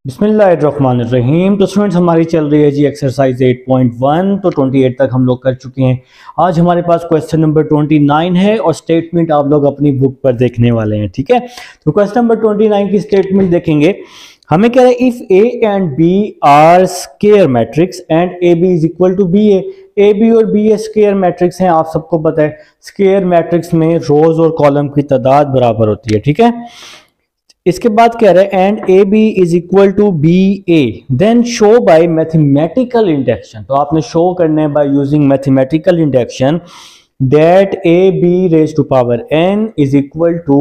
बिस्मिल्लाहिर्रहमानिर्रहीम। तो स्टूडेंट्स हमारी चल रही है जी एक्सरसाइज 8.1। तो 28 तक हम लोग कर चुके हैं। आज हमारे पास क्वेश्चन नंबर 29 है और स्टेटमेंट आप लोग अपनी बुक पर देखने वाले हैं। ठीक है, तो क्वेश्चन नंबर 29 की स्टेटमेंट देखेंगे। हमें कह रहा है if A and B are square matrix and A B is equal to B A बी और बी ए स्क्वायर मैट्रिक्स हैं। आप सबको पता है स्क्वायर मैट्रिक्स में रोज और कॉलम की तादाद बराबर होती है। ठीक है, इसके बाद कह रहे हैं and A B is equal to B A then show by mathematical induction. तो आपने शो करना है by using mathematical induction that A B raise to power N is equal to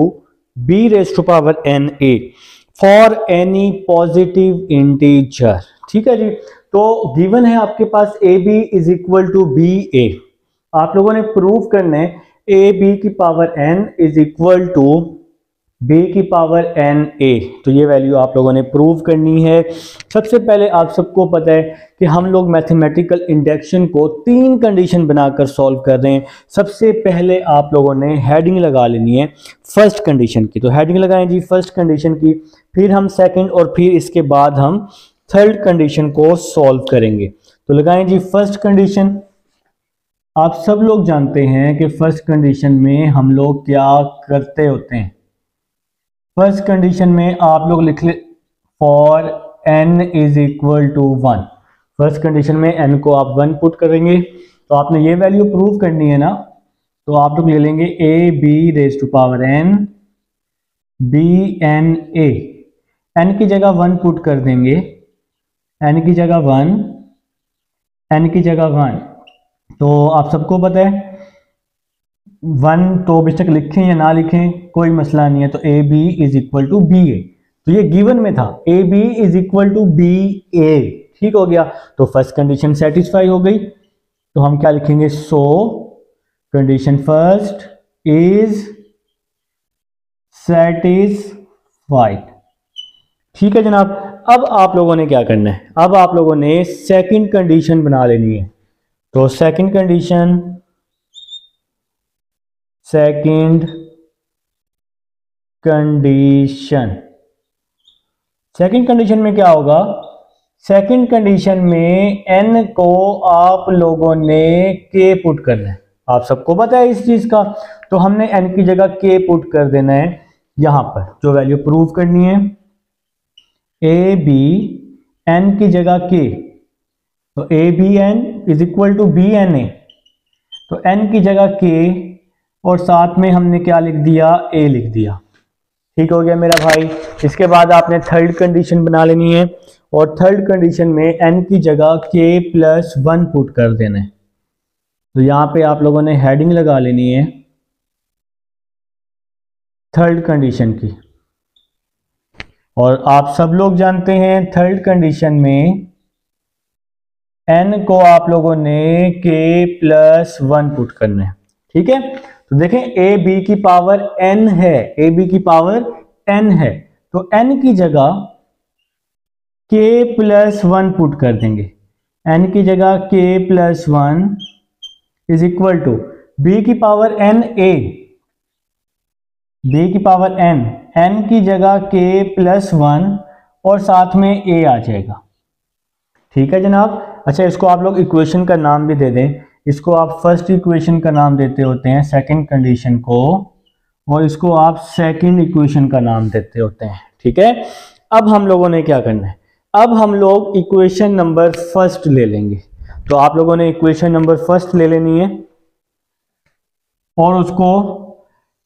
B raise to power N A for any positive integer. ठीक है जी, तो given है आपके पास A B is equal to B A. आप लोगों ने प्रूव करना है ए बी की power N is equal to b की पावर एन ए। तो ये वैल्यू आप लोगों ने प्रूव करनी है। सबसे पहले आप सबको पता है कि हम लोग मैथमेटिकल इंडक्शन को 3 कंडीशन बनाकर सॉल्व कर रहे हैं। सबसे पहले आप लोगों ने हेडिंग लगा लेनी है फर्स्ट कंडीशन की। तो हेडिंग लगाएं जी फर्स्ट कंडीशन की, फिर हम सेकंड और फिर इसके बाद हम थर्ड कंडीशन को सॉल्व करेंगे। तो लगाएं जी फर्स्ट कंडीशन। आप सब लोग जानते हैं कि फर्स्ट कंडीशन में हम लोग क्या करते होते हैं। फर्स्ट कंडीशन में आप लोग लिख ले for n is equal to 1। First condition में n को आप 1 पुट करेंगे तो आपने ये वैल्यू प्रूव करनी है ना। तो आप लोग ले लेंगे A B raise to power n B N A. n की जगह 1 पुट कर देंगे, n की जगह 1, n की जगह 1। तो आप सबको पता है 1 तो बेशक लिखें या ना लिखें कोई मसला नहीं है। तो A B is equal to B A, तो ये गिवन में था A B is equal to B A. ठीक हो गया, तो फर्स्ट कंडीशन सेटिस्फाई हो गई। तो हम क्या लिखेंगे, सो कंडीशन फर्स्ट इज सेटिस्फाइड। ठीक है जनाब, अब आप लोगों ने क्या करना है, अब आप लोगों ने सेकंड कंडीशन बना लेनी है। तो सेकंड कंडीशन सेकंड कंडीशन में क्या होगा, सेकंड कंडीशन में n को आप लोगों ने k पुट करना है। आप सबको पता है इस चीज का। तो हमने n की जगह k पुट कर देना है यहां पर, जो वैल्यू प्रूव करनी है ए बी n की जगह k। तो A B N is equal to B N A. तो n की जगह k और साथ में हमने क्या लिख दिया, a लिख दिया। ठीक हो गया मेरा भाई। इसके बाद आपने थर्ड कंडीशन बना लेनी है और थर्ड कंडीशन में n की जगह k प्लस 1 पुट कर देना है। तो यहां पे आप लोगों ने हेडिंग लगा लेनी है थर्ड कंडीशन की। और आप सब लोग जानते हैं थर्ड कंडीशन में n को आप लोगों ने k प्लस 1 पुट करना है। ठीक है, तो देखें ए बी की पावर n है, ए बी की पावर n है। तो n की जगह k प्लस 1 पुट कर देंगे। n की जगह k plus 1 is equal to b की पावर n a, b की पावर n की जगह k प्लस 1 और साथ में a आ जाएगा। ठीक है जनाब। अच्छा, इसको आप लोग इक्वेशन का नाम भी दे दें। इसको आप फर्स्ट इक्वेशन का नाम देते होते हैं सेकंड कंडीशन को, और इसको आप सेकंड इक्वेशन का नाम देते होते हैं। ठीक है, अब हम लोगों ने क्या करना है, अब हम लोग इक्वेशन नंबर फर्स्ट ले लेंगे। तो आप लोगों ने इक्वेशन नंबर फर्स्ट ले लेनी है और उसको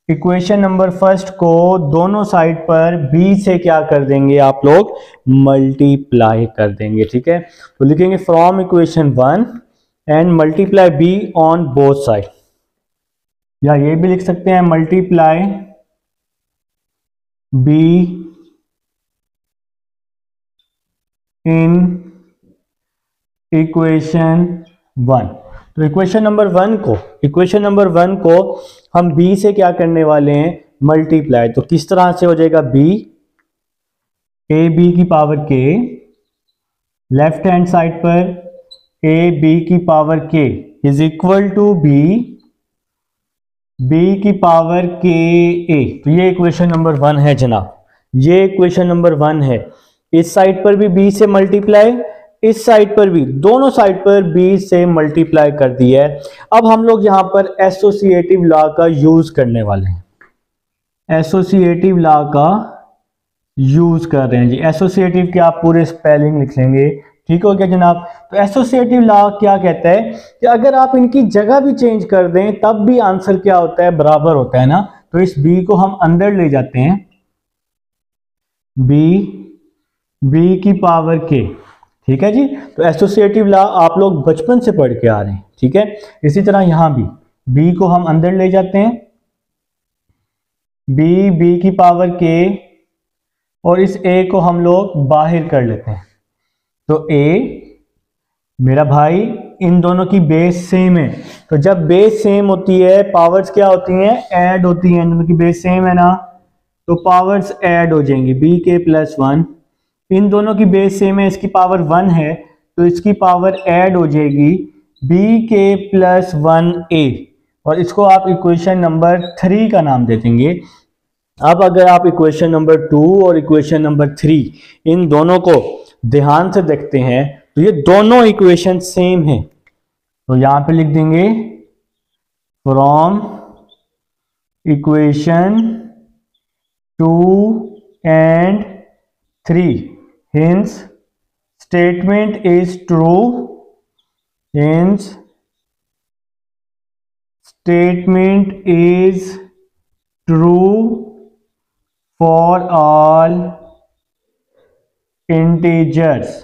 इक्वेशन नंबर फर्स्ट को दोनों साइड पर b से क्या कर देंगे, आप लोग मल्टीप्लाई कर देंगे। ठीक है, तो लिखेंगे from equation 1 and multiply b on both side, या ये भी लिख सकते हैं मल्टीप्लाई b इन इक्वेशन 1। तो इक्वेशन नंबर 1 को हम b से क्या करने वाले हैं, मल्टीप्लाई। तो किस तरह से हो जाएगा, b ए बी की power k, left hand side पर ए बी की power k is equal to B की पावर k a। तो ये इक्वेशन नंबर 1 है जनाब, ये इक्वेशन नंबर 1 है। इस साइड पर भी b से मल्टीप्लाई, इस साइड पर भी, दोनों साइड पर b से मल्टीप्लाई कर दिया है। अब हम लोग यहां पर एसोसिएटिव लॉ का यूज करने वाले हैं, एसोसिएटिव लॉ का यूज कर रहे हैं जी। एसोसिएटिव के आप पूरे स्पेलिंग लिख लेंगे, ठीक हो गया जनाब। तो एसोसिएटिव लॉ क्या कहता है कि अगर आप इनकी जगह भी चेंज कर दें तब भी आंसर क्या होता है, बराबर होता है ना। तो इस b को हम अंदर ले जाते हैं, b की पावर k, ठीक है जी। तो एसोसिएटिव लॉ आप लोग बचपन से पढ़ के आ रहे हैं, ठीक है। इसी तरह यहां भी b को हम अंदर ले जाते हैं, b की पावर k, और इस a को हम लोग बाहर कर लेते हैं। तो a मेरा भाई, इन दोनों की बेस सेम है, तो जब बेस सेम होती है पावर्स क्या होती हैं, ऐड होती हैं। इन दोनों की बेस सेम है ना, तो पावर्स ऐड हो जाएंगी, bk प्लस 1। इन दोनों की बेस सेम है, इसकी पावर 1 है तो इसकी पावर ऐड हो जाएगी bk प्लस 1a, और इसको आप इक्वेशन नंबर 3 का नाम दे देंगे। अब अगर आप इक्वेशन नंबर 2 और इक्वेशन नंबर 3 इन दोनों को ध्यान से देखते हैं तो ये दोनों इक्वेशन सेम है। तो यहां पे लिख देंगे from equation 2 and 3 hints statement is true, hints statement is true for all integers.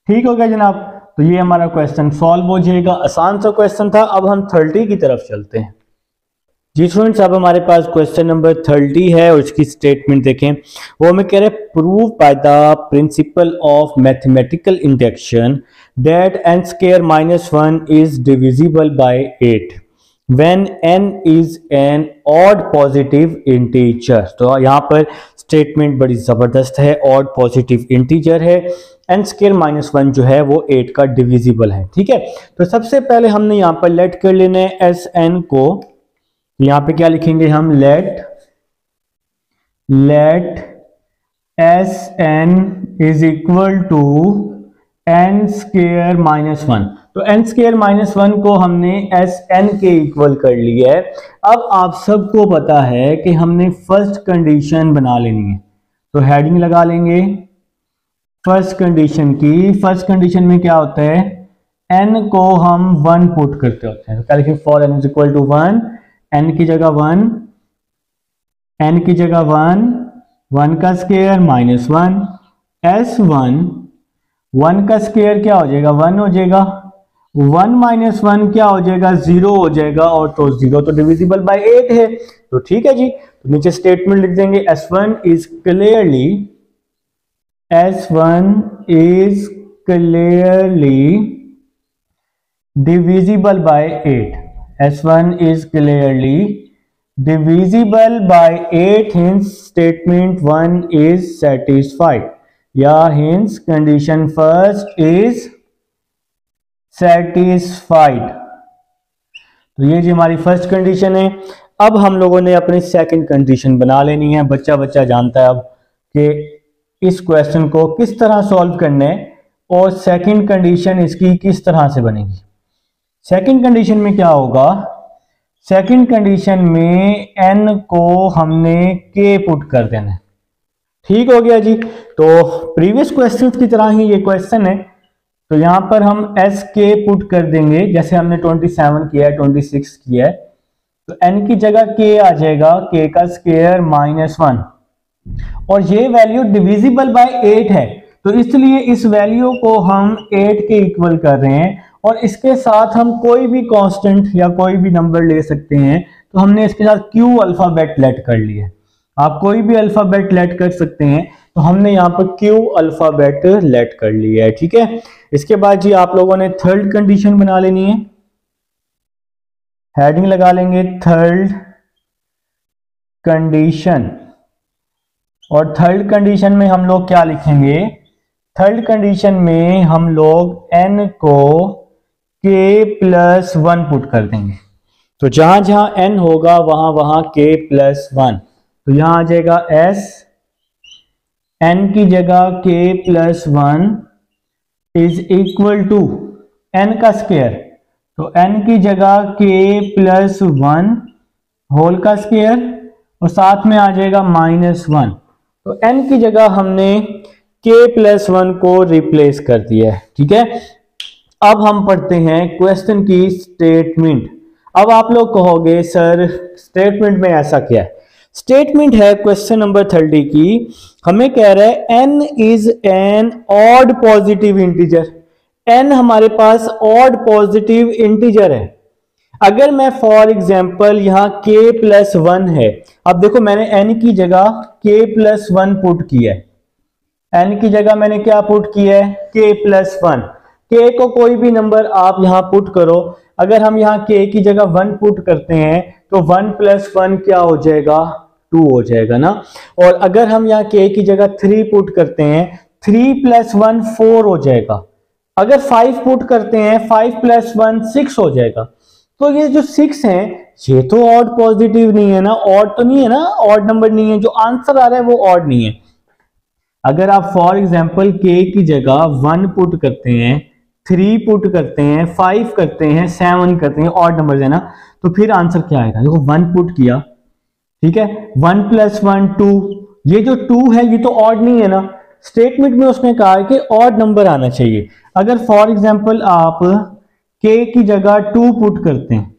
ठीक हो गया जनाब। तो ये हमारा क्वेश्चन सॉल्व हो जाएगा, आसान सा क्वेश्चन था। अब हम 30 की तरफ चलते हैं जी स्टूडेंट्स। अब हमारे पास क्वेश्चन नंबर 30 है और इसकी स्टेटमेंट देखें। वो हमें कह रहे हैं prove by the principle of mathematical induction that n square minus 1 is divisible by 8 when n is an odd positive integer। तो यहाँ पर स्टेटमेंट बड़ी ज़बरदस्त है, ऑड पॉजिटिव इंटीजर है, n स्क्वायर माइनस 1 जो है वो 8 का डिविजिबल है, ठीक है। तो सबसे पहले हमने यहाँ पर लेट कर लेना है एस एन को। यहाँ पे क्या लिखेंगे हम, let S N is equal to n square minus 1। तो n स्क्वायर माइनस 1 को हमने एस एन के इक्वल कर लिया है। अब आप सबको पता है कि हमने फर्स्ट कंडीशन बना लेनी है, तो हेडिंग लगा लेंगे फर्स्ट कंडीशन की। फर्स्ट कंडीशन में क्या होता है, n को हम 1 पुट करते होते हैं। तो क्या लिखें, for n is equal to 1, n की जगह 1, n की जगह 1, 1 का स्क्वायर माइनस 1, s1, 1 का स्क्वायर क्या हो जाएगा, 1 हो जाएगा, 1 माइनस 1 क्या हो जाएगा, 0 हो जाएगा, और तो 0 तो डिविजिबल बाय 8 है। तो ठीक है जी। तो नीचे स्टेटमेंट लिख देंगे s1 is clearly divisible by 8, s1 is clearly divisible by 8, hence statement 1 is satisfied, या hence condition first is satisfied. तो ये जी हमारी फर्स्ट कंडीशन है। अब हम लोगों ने अपनी सेकंड कंडीशन बना लेनी है। बच्चा बच्चा जानता है अब कि इस क्वेश्चन को किस तरह सॉल्व करना है और सेकंड कंडीशन इसकी किस तरह से बनेगी। सेकंड कंडीशन में क्या होगा, सेकंड कंडीशन में n को हमने k पुट कर देना है। ठीक हो गया जी। तो प्रीवियस क्वेश्चन की तरह ही ये क्वेश्चन है। तो यहां पर हम एस के पुट कर देंगे, जैसे हमने 27 किया है, 26 किया है। तो n की जगह k आ जाएगा, k का स्क्वायर माइनस 1, और ये वैल्यू डिविजिबल बाय 8 है, तो इसलिए इस वैल्यू को हम 8 के इक्वल कर रहे हैं। और इसके साथ हम कोई भी कांस्टेंट या कोई भी नंबर ले सकते हैं। तो हमने इसके साथ q अल्फाबेट लेट कर लिया। आप कोई भी अल्फाबेट लेट कर सकते हैं, तो हमने यहाँ पर q अल्फाबेट लेट कर लिया है, ठीक है। इसके बाद जी आप लोगों ने थर्ड कंडीशन बना लेनी है। हेडिंग लगा लेंगे थर्ड कंडीशन, और थर्ड कंडीशन में हम लोग क्या लिखेंगे, थर्ड कंडीशन में हम लोग n को k प्लस 1 पुट कर देंगे। तो जहां जहां n होगा वहां वहां k प्लस 1, तो यहां आ जाएगा s n की जगह k plus 1 is equal to n का स्क्वायर, तो n की जगह k प्लस 1 होल का स्क्वायर और साथ में आ जाएगा -1। तो n की जगह हमने k प्लस 1 को रिप्लेस कर दिया है, ठीक है। अब हम पढ़ते हैं क्वेश्चन की स्टेटमेंट। अब आप लोग कहोगे सर स्टेटमेंट में ऐसा क्या है। स्टेटमेंट है क्वेश्चन नंबर 30 की, हमें कह रहा है n is an odd positive integer. n हमारे पास ऑड पॉजिटिव इंटीजर है। अगर मैं फॉर एग्जाम्पल यहां k प्लस 1 है, अब देखो मैंने n की जगह k प्लस 1 पुट किया है। n की जगह मैंने क्या पुट किया है, k प्लस 1। k को कोई भी नंबर आप यहां पुट करो, अगर हम यहां k की जगह 1 पुट करते हैं तो 1 प्लस 1 क्या हो जाएगा, 2 हो जाएगा ना। और अगर हम यहाँ k की जगह 3 पुट करते हैं, 3 प्लस 1 4 हो जाएगा। अगर 5 पुट करते हैं, 5 प्लस 1 6 हो जाएगा। तो ये जो 6 है ये तो ऑड पॉजिटिव नहीं है ना, ऑड तो नहीं है ना, ऑड नंबर नहीं है, जो आंसर आ रहा है वो ऑड नहीं है। अगर आप फॉर एग्जाम्पल k की जगह 1 पुट करते हैं, 3 पुट करते हैं, 5 करते हैं, 7 करते हैं, ऑड नंबर है ना, तो फिर आंसर क्या आएगा। देखो 1 पुट किया, ठीक है, 1 प्लस 1 2, ये जो 2 है ये तो ऑड नहीं है ना। स्टेटमेंट में उसने कहा है कि ऑड नंबर आना चाहिए। अगर फॉर एग्जांपल आप k की जगह 2 पुट करते हैं,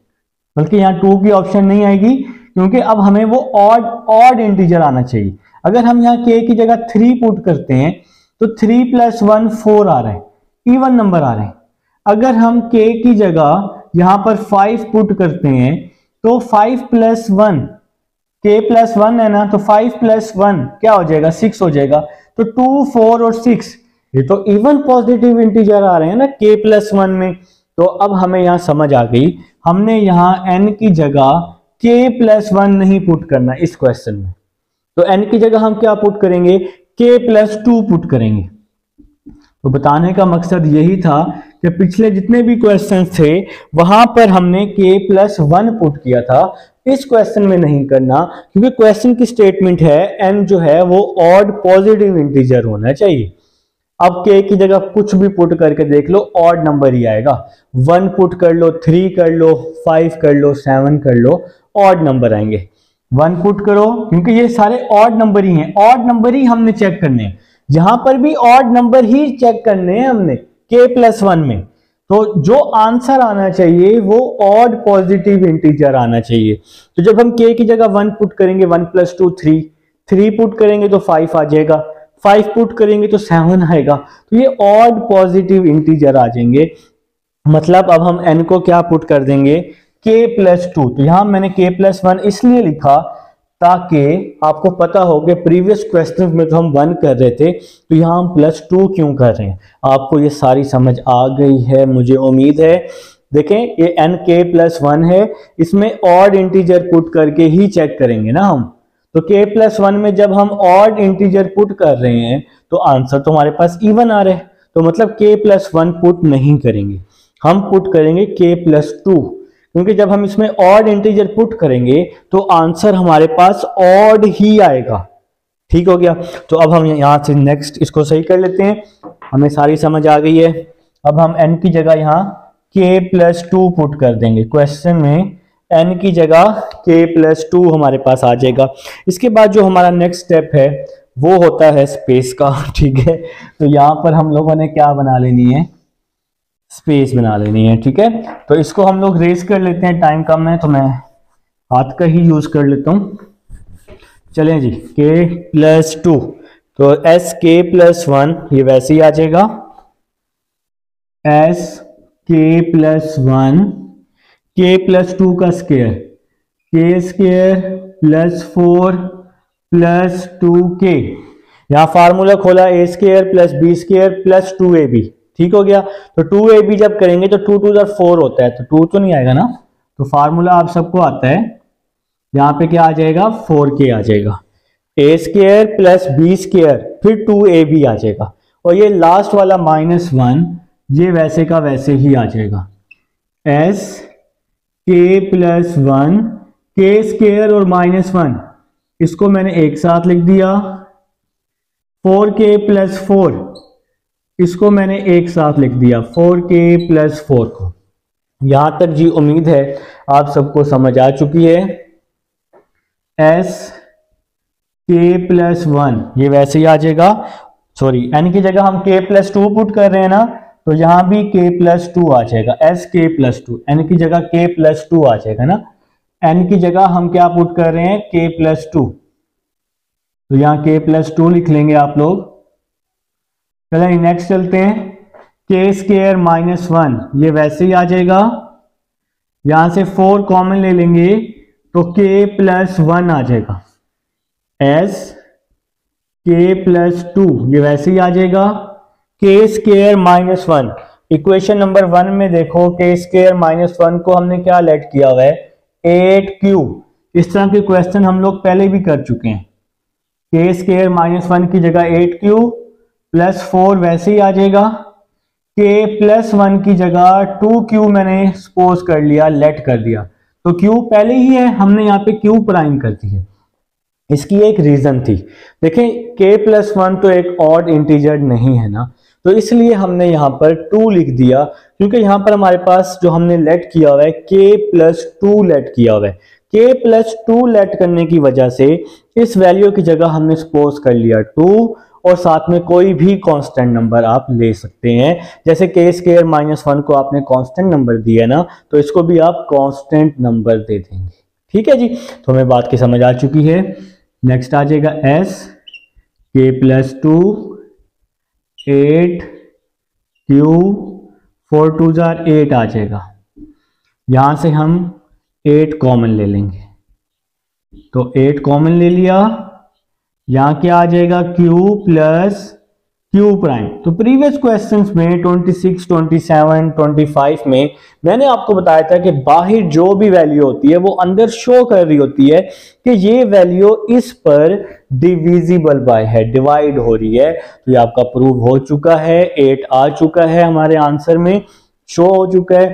बल्कि यहाँ 2 की ऑप्शन नहीं आएगी क्योंकि अब हमें वो ऑड इंटीजर आना चाहिए। अगर हम यहाँ k की जगह 3 पुट करते हैं तो 3 प्लस 1 4 आ रहा है, इवन नंबर आ रहे हैं। अगर हम k की जगह यहाँ पर 5 पुट करते हैं तो 5 प्लस 1, k प्लस 1 है ना, तो 5 प्लस 1 क्या हो जाएगा, 6 हो जाएगा। तो 2 4 और 6 ये तो इवन पॉजिटिव इंटीजर आ रहे हैं ना k प्लस 1 में। तो अब हमें यहां समझ आ गई, हमने यहां n की जगह k प्लस 1 नहीं पुट करना इस क्वेश्चन में। तो n की जगह हम क्या पुट करेंगे, k प्लस 2 पुट करेंगे। तो बताने का मकसद यही था कि पिछले जितने भी क्वेश्चन थे वहां पर हमने k प्लस 1 पुट किया था, इस क्वेश्चन में नहीं करना, क्योंकि क्वेश्चन की स्टेटमेंट है n जो है वो ऑड पॉजिटिव इंटीजर होना चाहिए। अब k की जगह कुछ भी पुट करके देख लो, ऑड नंबर ही आएगा। 1 पुट कर लो, 3 कर लो, 5 कर लो, 7 कर लो, ऑड नंबर आएंगे। 1 पुट करो क्योंकि ये सारे ऑड नंबर ही हैं, ऑड नंबर ही हमने चेक करने हैं, जहां पर भी ऑड नंबर ही चेक करने हैं हमने k प्लस 1 में। तो जो आंसर आना चाहिए वो ऑड पॉजिटिव इंटीजर आना चाहिए। तो जब हम k की जगह 1 पुट करेंगे, 1 प्लस 2 3, 3 पुट करेंगे तो 5 आ जाएगा, 5 पुट करेंगे तो 7 आएगा। तो ये ऑड पॉजिटिव इंटीजर आ जाएंगे। मतलब अब हम n को क्या पुट कर देंगे, k प्लस 2। तो यहां मैंने k प्लस 1 इसलिए लिखा ताकि आपको पता हो कि प्रीवियस क्वेश्चन में तो हम 1 कर रहे थे, तो यहाँ हम प्लस 2 क्यों कर रहे हैं। आपको ये सारी समझ आ गई है मुझे उम्मीद है। देखें ये n k प्लस 1 है, इसमें ऑड इंटीजर पुट करके ही चेक करेंगे ना हम। तो k प्लस 1 में जब हम ऑड इंटीजर पुट कर रहे हैं तो आंसर तो हमारे पास इवन आ रहा है, तो मतलब k प्लस 1 पुट नहीं करेंगे, हम पुट करेंगे k प्लस 2, क्योंकि जब हम इसमें ऑड इंटीजर पुट करेंगे तो आंसर हमारे पास ऑड ही आएगा। ठीक हो गया। तो अब हम यहां से नेक्स्ट इसको सही कर लेते हैं, हमें सारी समझ आ गई है। अब हम n की जगह यहां k प्लस 2 पुट कर देंगे। क्वेश्चन में n की जगह k प्लस 2 हमारे पास आ जाएगा। इसके बाद जो हमारा नेक्स्ट स्टेप है वो होता है स्पेस का। ठीक है, तो यहां पर हम लोगों ने क्या बना लेनी है, स्पेस बना लेनी है। ठीक है, तो इसको हम लोग रेस कर लेते हैं, टाइम कम है तो मैं हाथ का ही यूज कर लेता हूं। चलें जी, k प्लस 2, तो एस के प्लस 1 ये वैसे ही आ जाएगा, एस के प्लस 1 k प्लस 2 का square, k square plus 4 plus 2k। यहां फार्मूला खोला a square plus b square plus 2ab। ठीक हो गया। तो 2ab जब करेंगे तो 2 2 4 होता है, तो 2 तो नहीं आएगा ना, तो फार्मूला आप सबको आता है, यहां पे क्या आ जाएगा 4k आ जाएगा, a square plus b square फिर 2ab आ जाएगा, और ये लास्ट वाला -1 ये वैसे का वैसे ही आ जाएगा, s k plus 1 k square और -1 इसको मैंने एक साथ लिख दिया, 4k प्लस 4, इसको मैंने एक साथ लिख दिया 4k प्लस 4 को। यहां तक जी उम्मीद है आप सबको समझ आ चुकी है। एस के प्लस 1 ये वैसे ही आ जाएगा, सॉरी एन की जगह हम k प्लस 2 पुट कर रहे हैं ना, तो यहां भी k प्लस 2 आ जाएगा, एस के प्लस 2, एन की जगह k प्लस 2 आ जाएगा ना, एन की जगह हम क्या पुट कर रहे हैं k प्लस 2, तो यहां k प्लस 2 लिख लेंगे आप लोग। चलिए नेक्स्ट चलते हैं, k स्क्वायर माइनस 1 ये वैसे ही आ जाएगा, यहां से 4 कॉमन ले लेंगे तो k प्लस 1 आ जाएगा, एस k प्लस 2 ये वैसे ही आ जाएगा, k square minus 1, equation number 1 में देखो k स्क्वायर माइनस 1 को हमने क्या लेट किया हुआ है 8q। इस तरह के क्वेश्चन हम लोग पहले भी कर चुके हैं। k स्क्वायर माइनस 1 की जगह 8q प्लस 4 वैसे ही आ जाएगा, k प्लस 1 की जगह 2q मैंने सपोज कर लिया, लेट कर दिया, तो q पहले ही है, हमने यहाँ पे q प्राइम कर दी है। इसकी एक रीजन थी, देखें k प्लस 1 तो एक ऑड इंटीजर नहीं है ना, तो इसलिए हमने यहाँ पर 2 लिख दिया, क्योंकि यहाँ पर हमारे पास जो हमने लेट किया हुआ है k प्लस 2 लेट किया हुआ है, k प्लस 2 लेट करने की वजह से इस वैल्यू की जगह हमने सपोज कर लिया 2, और साथ में कोई भी कांस्टेंट नंबर आप ले सकते हैं, जैसे k स्क्वायर माइनस 1 को आपने कांस्टेंट नंबर दिया ना, तो इसको भी आप कांस्टेंट नंबर दे देंगे। ठीक है जी, तो हमें बात की समझ आ चुकी है। नेक्स्ट आ जाएगा s k plus 2 8 q 4 2 jar 8 आ जाएगा, यहां से हम 8 कॉमन ले लेंगे, तो 8 कॉमन ले लिया, यहां क्या आ जाएगा q प्लस q प्राइम। तो प्रीवियस क्वेश्चंस में 26, 27, 25 में मैंने आपको बताया था कि बाहर जो भी वैल्यू होती है वो अंदर शो कर रही होती है कि ये वैल्यू इस पर डिविजिबल बाय है, डिवाइड हो रही है। तो ये आपका प्रूव हो चुका है, 8 आ चुका है हमारे आंसर में, शो हो चुका है।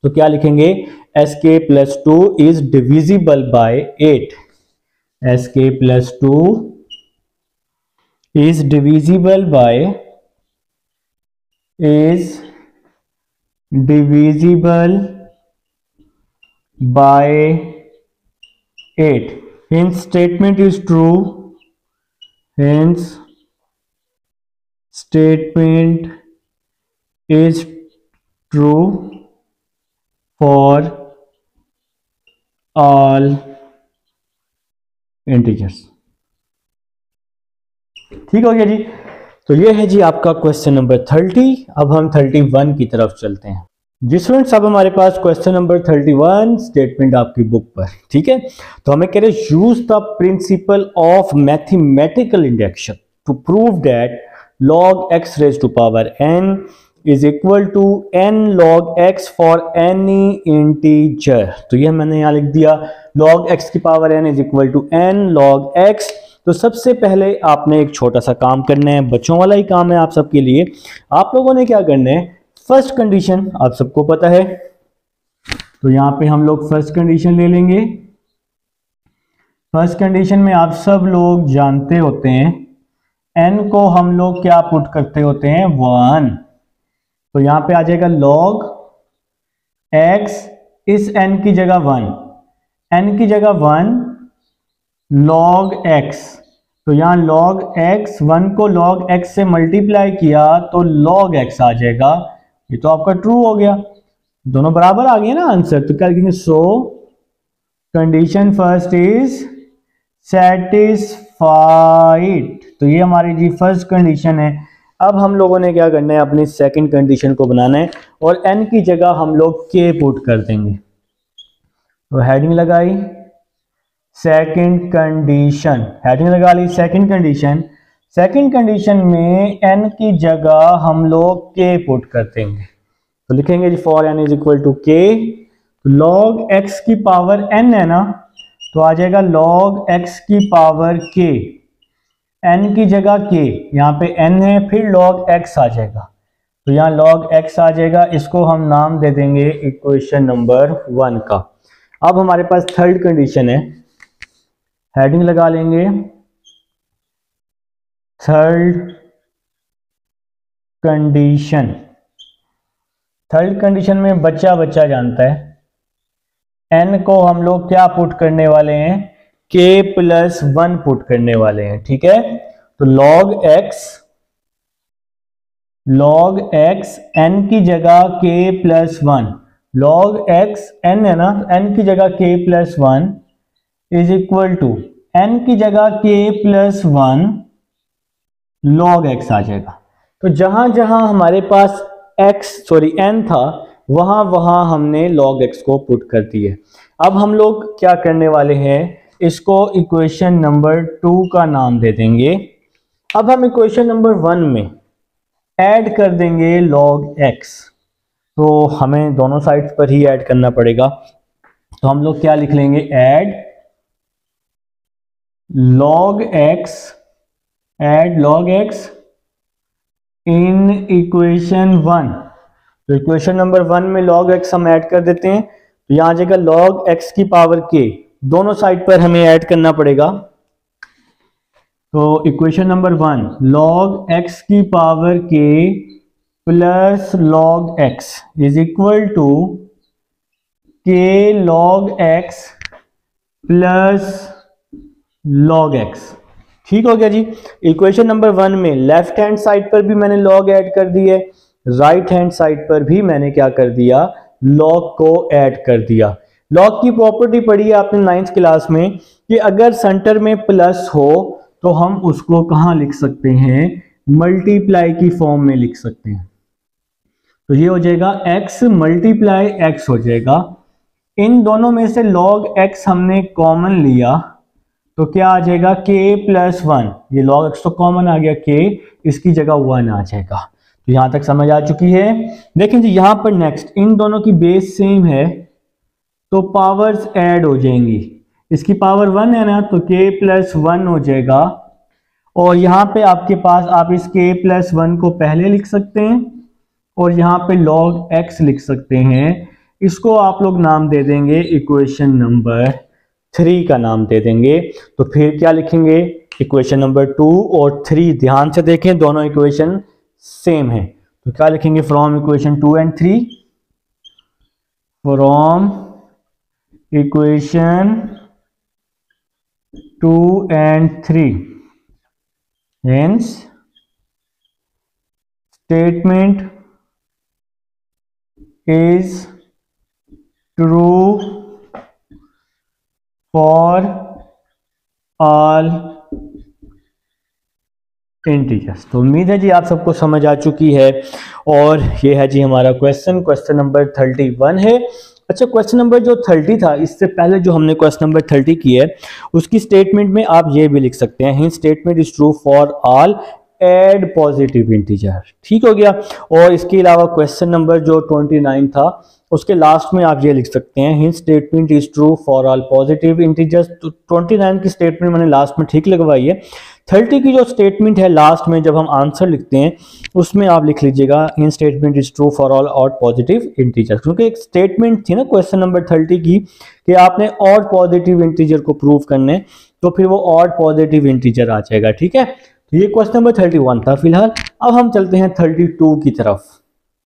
तो क्या लिखेंगे, एस के plus 2 is divisible by 8, S के plus 2 is divisible by 8, hence statement is true, hence statement is true for all integers। ठीक हो गया जी, तो ये है जी आपका क्वेश्चन नंबर 30। अब हम 31 की तरफ चलते हैं जी स्टूडेंट्स। अब हमारे पास क्वेश्चन नंबर 31 स्टेटमेंट आपकी बुक पर, ठीक है। तो हमें कह रहे use the principle of mathematical induction to prove that log x raised to power n is equal to n log x for any integer। तो ये मैंने यहां लिख दिया log x की power n is equal to n log x। तो सबसे पहले आपने एक छोटा सा काम करना है, बच्चों वाला ही काम है आप सबके लिए। आप लोगों ने क्या करना है, फर्स्ट कंडीशन आप सबको पता है, तो यहां पे हम लोग फर्स्ट कंडीशन ले लेंगे। फर्स्ट कंडीशन में आप सब लोग जानते होते हैं n को हम लोग क्या पुट करते होते हैं 1, तो यहां पे आ जाएगा log x, इस n की जगह 1, n की जगह 1 log x, तो यहां log x 1 को log x से मल्टीप्लाई किया तो log x आ जाएगा। ये तो आपका ट्रू हो गया, दोनों बराबर आ गए ना आंसर। तो क्या लिखेंगे, सो कंडीशन फर्स्ट इज सेटिस्फाइड। तो ये हमारी जी फर्स्ट कंडीशन है। अब हम लोगों ने क्या करना है, अपनी सेकंड कंडीशन को बनाना है और n की जगह हम लोग k पुट कर देंगे। तो हेडिंग लगाई सेकंड कंडीशन, हेडिंग लगा ली सेकंड कंडीशन। सेकंड कंडीशन में n की जगह हम लोग k पुट कर देंगे। तो लिखेंगे जी for n is equal to k, log x की पावर n है ना, तो आ जाएगा log x की पावर k, n की जगह k, यहाँ पे n है फिर log x आ जाएगा, तो यहाँ log x आ जाएगा। इसको हम नाम दे देंगे इक्वेशन नंबर 1 का। अब हमारे पास थर्ड कंडीशन है, हेडिंग लगा लेंगे थर्ड कंडीशन में बच्चा बच्चा जानता है, n को हम लोग क्या पुट करने वाले हैं, k+1 पुट करने वाले हैं, ठीक है। तो log x n की जगह k+1, log x n है ना, n की जगह k+1 is equal to n की जगह k+1 log x आ जाएगा। तो जहां जहां हमारे पास n था वहां वहां हमने log x को पुट कर दिए। अब हम लोग क्या करने वाले हैं, इसको इक्वेशन नंबर 2 का नाम दे देंगे। अब हम इक्वेशन नंबर 1 में ऐड कर देंगे log x, तो हमें दोनों साइड्स पर ही ऐड करना पड़ेगा। तो हम लोग क्या लिख लेंगे, add log x in equation 1। तो इक्वेशन नंबर 1 में log x हम ऐड कर देते हैं, तो यहां आ जाएगा log x की पावर k, दोनों साइड पर हमें ऐड करना पड़ेगा। तो इक्वेशन नंबर 1 log x की power k plus log x is equal to k log x plus log x। ठीक हो गया जी। इक्वेशन नंबर 1 में लेफ्ट हैंड साइड पर भी मैंने log ऐड कर दिए, राइट हैंड साइड पर भी मैंने क्या कर दिया, log को ऐड कर दिया। log की प्रॉपर्टी पढ़ी है आपने 9th क्लास में कि अगर सेंटर में प्लस हो तो हम उसको कहां लिख सकते हैं, मल्टीप्लाई की फॉर्म में लिख सकते हैं। तो ये हो जाएगा x मल्टीप्लाई x हो जाएगा। इन दोनों में से log x हमने कॉमन लिया तो क्या आ जाएगा, k+1, ये log x तो कॉमन आ गया, k इसकी जगह 1 आ जाएगा। तो यहां तक समझ आ चुकी है। देखें जी यहां पर नेक्स्ट, इन दोनों की बेस सेम है तो पावर्स ऐड हो जाएंगी। इसकी पावर 1 है ना, तो k+1 हो जाएगा, और यहां पे आपके पास आप इस k+1 को पहले लिख सकते हैं और यहां पे log x लिख सकते हैं। इसको आप लोग नाम दे देंगे इक्वेशन नंबर 3 का नाम दे देंगे। तो फिर क्या लिखेंगे, इक्वेशन नंबर 2 और 3, ध्यान से देखें दोनों इक्वेशन सेम है। तो क्या लिखेंगे, from equation 2 and 3, from equation 2 and 3 hence statement is true for all integers. तो उम्मीद है जी आप सबको समझ आ चुकी है। और ये है जी हमारा क्वेश्चन नंबर 31 है। अच्छा, क्वेश्चन नंबर जो 30 था, इससे पहले जो हमने क्वेश्चन नंबर 30 की है उसकी स्टेटमेंट में आप ये भी लिख सकते हैं, hint statement is true for all add positive integer. ठीक हो गया। और इसके अलावा क्वेश्चन नंबर जो 29 था उसके लास्ट में आप ये लिख सकते हैं, hint statement is true for all positive integers. तो 29 की स्टेटमेंट मैंने लास्ट में ठीक लगवाई है। 30 की जो स्टेटमेंट है लास्ट में जब हम आंसर लिखते हैं उसमें आप लिख लीजिएगा, hint statement is true for all odd positive integers, क्योंकि एक स्टेटमेंट थी ना क्वेश्चन नंबर 30 की कि आपने ऑड पॉजिटिव इंटीजर को प्रूव करने, तो फिर वो ऑड पॉजिटिव इंटीजर आ जाएगा। ठीक है, तो ये क्वेश्चन नंबर 31 था। फिलहाल अब हम चलते हैं 32 की तरफ।